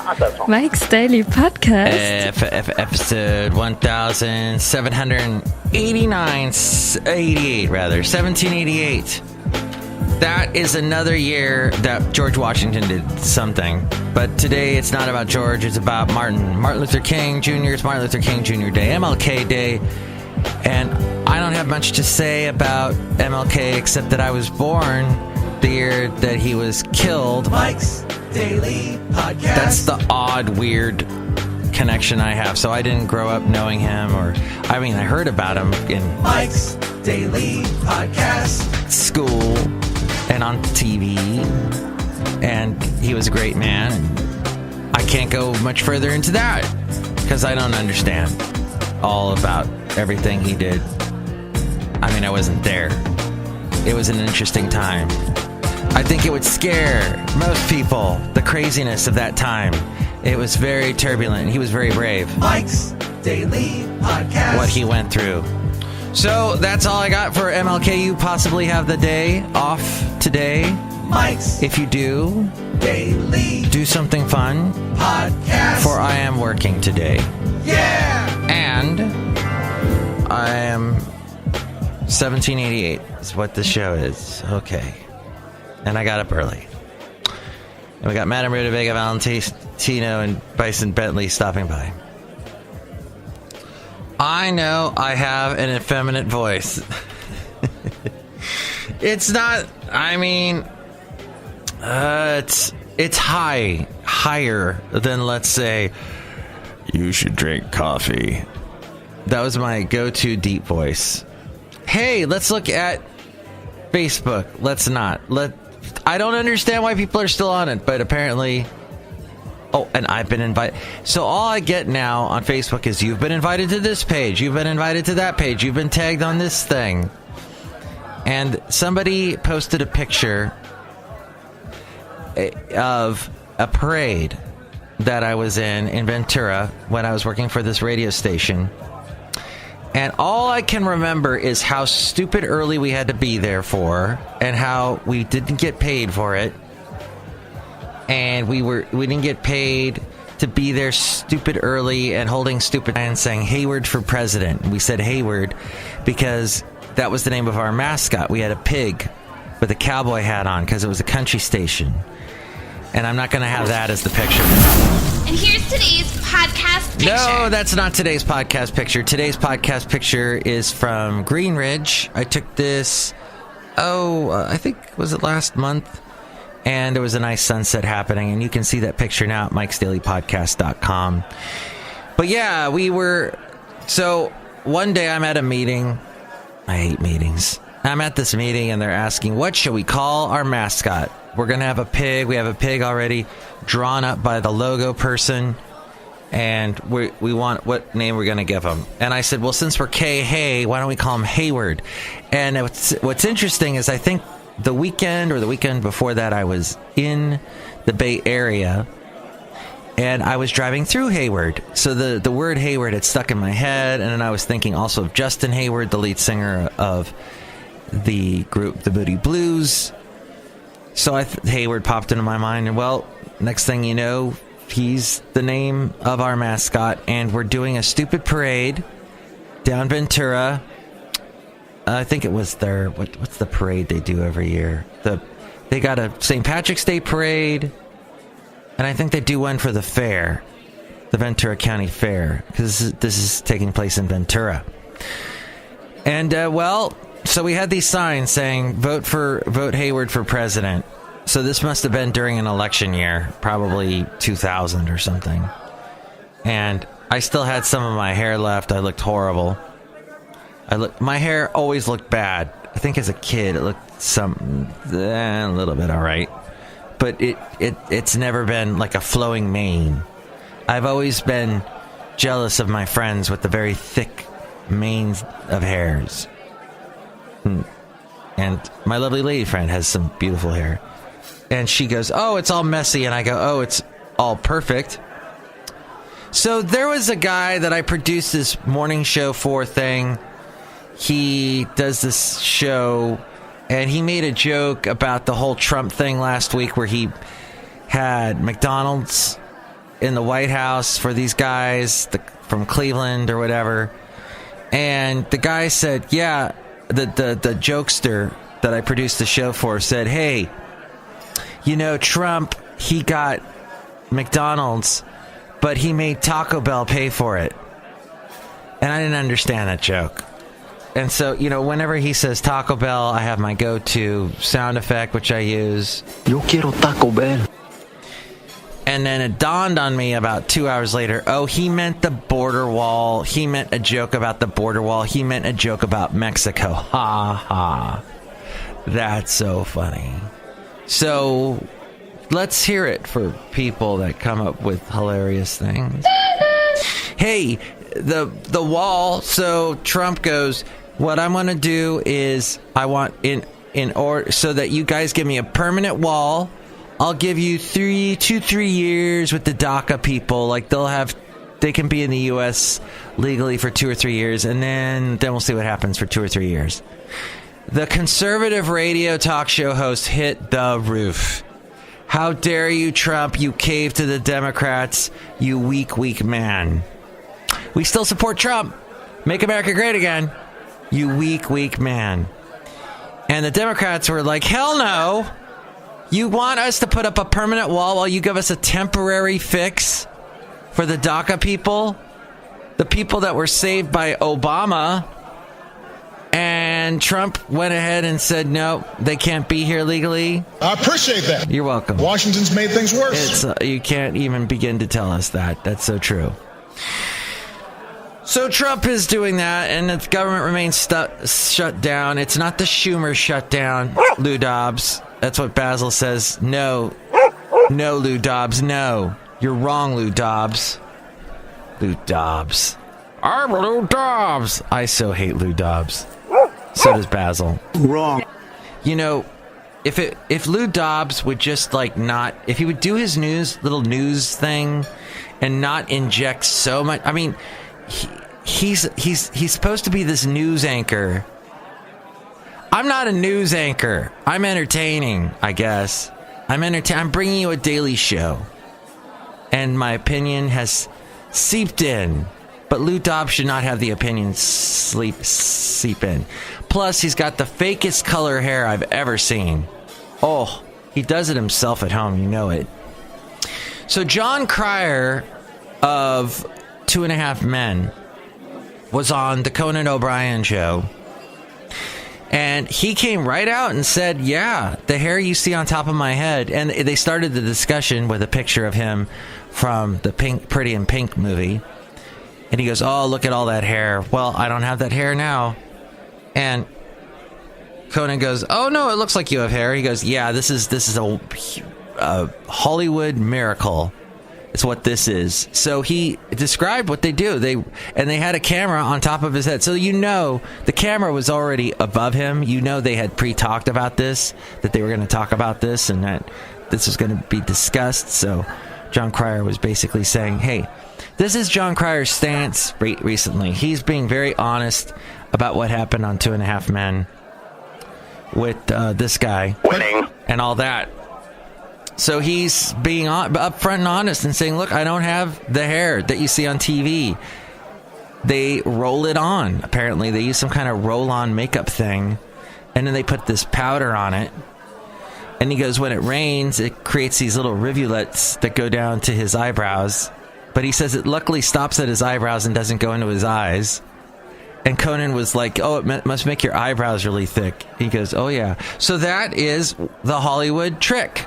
Mike's Daily Podcast. Episode 1788. That is another year that George Washington did something. But today it's not about George, it's about Martin Luther King Jr. It's Martin Luther King Jr. Day, MLK Day. And I don't have much to say about MLK except that I was born the year that he was killed. Mike's Daily Podcast. That's the odd, weird connection I have. So I didn't grow up knowing him, I heard about him in Mike's Daily Podcast. School and on TV. And he was a great man. And I can't go much further into that because I don't understand all about everything he did. I wasn't there. It was an interesting time. I think it would scare most people, the craziness of that time. It was very turbulent. He was very brave. Mike's Daily Podcast. What he went through. So that's all I got for MLK. You possibly have the day off today. Mike's If you do, Daily do something fun. Podcast. For I am working today. Yeah! And I am 1788 is what the show is. Okay. And I got up early. And we got Madame Rootabega, Valentino, and Bison Bentley stopping by. I know I have an effeminate voice. It's not, it's higher than, let's say, you should drink coffee. That was my go-to deep voice. Hey, let's look at Facebook. Let's not. I don't understand why people are still on it, but apparently... Oh, and I've been invited. So all I get now on Facebook is you've been invited to this page, you've been invited to that page, you've been tagged on this thing. And somebody posted a picture of a parade that I was in Ventura when I was working for this radio station. And all I can remember is how stupid early we had to be there for, and how we didn't get paid for it. And we didn't get paid to be there stupid early and holding stupid signs saying Hayward for president. We said Hayward because that was the name of our mascot. We had a pig with a cowboy hat on because it was a country station. And I'm not going to have that as the picture. And here's today's podcast picture. No, that's not today's podcast picture. Today's podcast picture is from Green Ridge. I took this, I think, was it last month? And there was a nice sunset happening. And you can see that picture now at MIKEs-DAILY-PODCAST-1788-Hair. But yeah, so one day I'm at a meeting. I hate meetings. I'm at this meeting and they're asking, what should we call our mascot? We're going to have a pig. We have a pig already drawn up by the logo person. And we want what name we're going to give him. And I said, well, since we're Hey, why don't we call him Hayward? And what's interesting is I think the weekend or the weekend before that, I was in the Bay Area. And I was driving through Hayward. So the word Hayward had stuck in my head. And then I was thinking also of Justin Hayward, the lead singer of the group The Booty Blues. So Hayward popped into my mind, and well, next thing you know, he's the name of our mascot, and we're doing a stupid parade down Ventura. I think it was their, what's the parade they do every year? They got a St. Patrick's Day parade, and I think they do one for the fair, the Ventura County Fair, because this is taking place in Ventura. And, so we had these signs saying, vote Hayward for president. So this must have been during an election year, probably 2000 or something. And I still had some of my hair left. I looked horrible. My hair always looked bad. I think as a kid it looked a little bit all right. But it's never been like a flowing mane. I've always been jealous of my friends with the very thick manes of hairs. And my lovely lady friend has some beautiful hair. And she goes, oh, it's all messy. And I go, oh, it's all perfect. So there was a guy that I produced this morning show for thing. He does this show, and he made a joke about the whole Trump thing last week where he had McDonald's in the White House for these guys from Cleveland or whatever. And the guy said, yeah, the jokester that I produced the show for said, hey, Trump, he got McDonald's, but he made Taco Bell pay for it. And I didn't understand that joke. And so, whenever he says Taco Bell, I have my go-to sound effect, which I use. Yo quiero Taco Bell. And then it dawned on me about 2 hours later, oh, he meant the border wall. He meant a joke about the border wall. He meant a joke about Mexico. Ha ha. That's so funny. So let's hear it for people that come up with hilarious things. Hey, the wall. So Trump goes, what I'm going to do is I want in order so that you guys give me a permanent wall. I'll give you 3 years with the DACA people. Like they can be in the U.S. legally for 2 or 3 years, and then we'll see what happens for 2 or 3 years. The conservative radio talk show host hit the roof. How dare you, Trump? You cave to the Democrats, you weak man. We still support Trump. Make America great again. You weak man. And the Democrats were like, hell no. You want us to put up a permanent wall while you give us a temporary fix for the DACA people? The people that were saved by Obama. And Trump went ahead and said, no, they can't be here legally. I appreciate that. You're welcome. Washington's made things worse. You can't even begin to tell us that. That's so true. So Trump is doing that, and the government remains shut down. It's not the Schumer shutdown, Lou Dobbs. That's what Basil says. No, Lou Dobbs, no. You're wrong, Lou Dobbs. Lou Dobbs. I'm Lou Dobbs. I so hate Lou Dobbs. So does Basil. Wrong. If Lou Dobbs would just if he would do his little news thing and not inject so much. I mean, he's supposed to be this news anchor. I'm not a news anchor. I'm entertaining, I guess. I'm bringing you a daily show. And my opinion has seeped in. But Lou Dobbs should not have the opinion seep in. Plus, he's got the fakest color hair I've ever seen. Oh, he does it himself at home. You know it. So Jon Cryer of 2.5 Men was on the Conan O'Brien show. And he came right out and said, yeah, the hair you see on top of my head. And they started the discussion with a picture of him from the Pretty in Pink movie. And he goes, oh, look at all that hair. Well, I don't have that hair now. And Conan goes, oh, no, it looks like you have hair. He goes, yeah, this is a Hollywood miracle. It's what this is. So he described what they do. They had a camera on top of his head. So the camera was already above him. They had pre-talked about this, that they were going to talk about this, and that this was going to be discussed. So Jon Cryer was basically saying, hey, this is Jon Cryer's stance recently. He's being very honest about what happened on 2.5 Men with this guy. Winning. And all that. So he's being upfront and honest and saying, look, I don't have the hair that you see on TV. They roll it on. Apparently, they use some kind of roll-on makeup thing. And then they put this powder on it. And he goes, when it rains, it creates these little rivulets that go down to his eyebrows. But he says it luckily stops at his eyebrows and doesn't go into his eyes. And Conan was like, oh, it must make your eyebrows really thick. He goes, oh, yeah. So that is the Hollywood trick.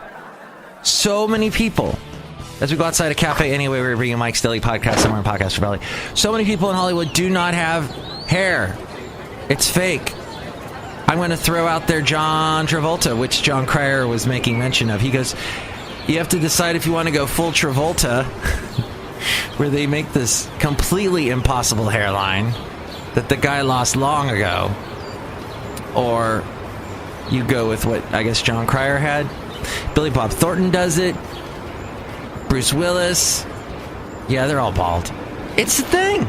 So many people. As we go outside a cafe anyway, we're bringing Mike's Daily Podcast, somewhere in Podcast for Belly. So many people in Hollywood do not have hair. It's fake. I'm going to throw out there John Travolta, which Jon Cryer was making mention of. He goes, you have to decide if you want to go full Travolta, where they make this completely impossible hairline that the guy lost long ago, or you go with what I guess Jon Cryer had. Billy Bob Thornton does it. Bruce Willis. Yeah, they're all bald. It's a thing.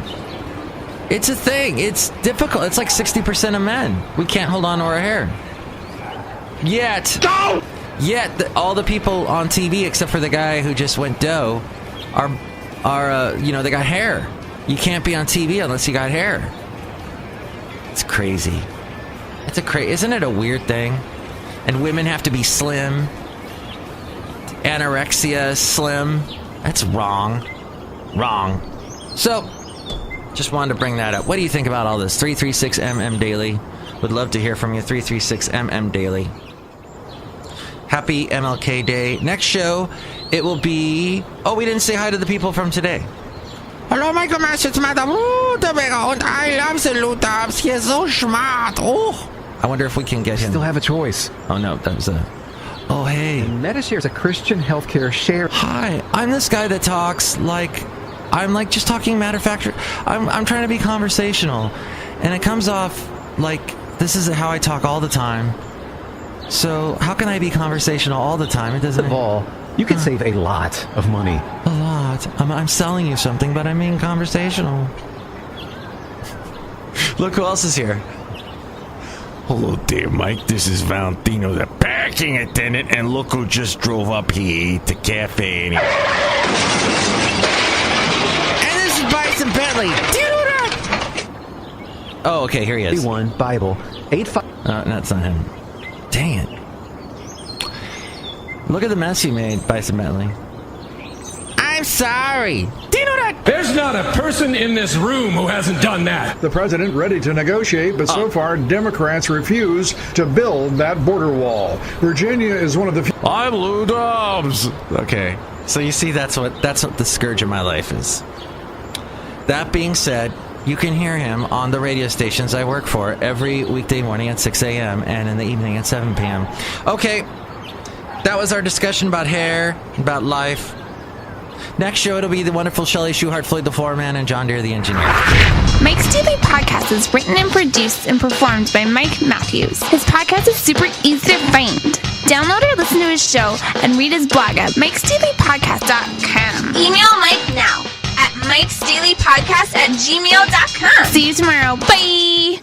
It's difficult. It's like 60% of men. We can't hold on to our hair. Yet, all the people on TV, except for the guy who just went doe, they got hair. You can't be on TV unless you got hair. It's crazy. Isn't it a weird thing? And women have to be slim. Anorexia, slim. That's wrong. Wrong. So, just wanted to bring that up. What do you think about all this? 336MM Daily. Would love to hear from you. 336MM Daily. Happy MLK Day. Next show, it will be... Oh, we didn't say hi to the people from today. Hello, my gosh, it's Madame Rootabega, and I love the Lutabs. He is so smart. Oh, I wonder if we can get him. Still have a choice. Oh, no, that was a... Oh, hey. MediShare is a Christian healthcare share. Hi, I'm this guy that talks like... I'm like just talking matter of fact. I'm trying to be conversational. And it comes off like this is how I talk all the time. So how can I be conversational all the time? It doesn't... First of all, you can save a lot of money. A lot. I'm selling you something, but I'm being conversational. Look who else is here. Hello there, Mike. This is Valentino, the parking attendant, and look who just drove up here to the cafe. And this is Bison Bentley. Do you know that? Oh, okay, here he is. 1 Bible 85. No, that's not him. Dang it. Look at the mess you made, Bison Bentley. I'm sorry. Do you know that? There's not a person in this room who hasn't done that. The president ready to negotiate, but so far Democrats refuse to build that border wall. Virginia is one of the few... I'm Lou Dobbs. Okay. So you see, that's what the scourge of my life is. That being said, you can hear him on the radio stations I work for every weekday morning at 6 a.m. and in the evening at 7 p.m. Okay. That was our discussion about hair, about life. Next show, it'll be the wonderful Chely Shoehart, Floyd the Floorman, and John Deere the engineer. Mike's Daily Podcast is written and produced and performed by Mike Matthews. His podcast is super easy to find. Download or listen to his show and read his blog at MIKEs-DAILY-PODCAST.com. Email Mike now at MIKEs-DAILY-PODCAST@gmail.com. See you tomorrow. Bye!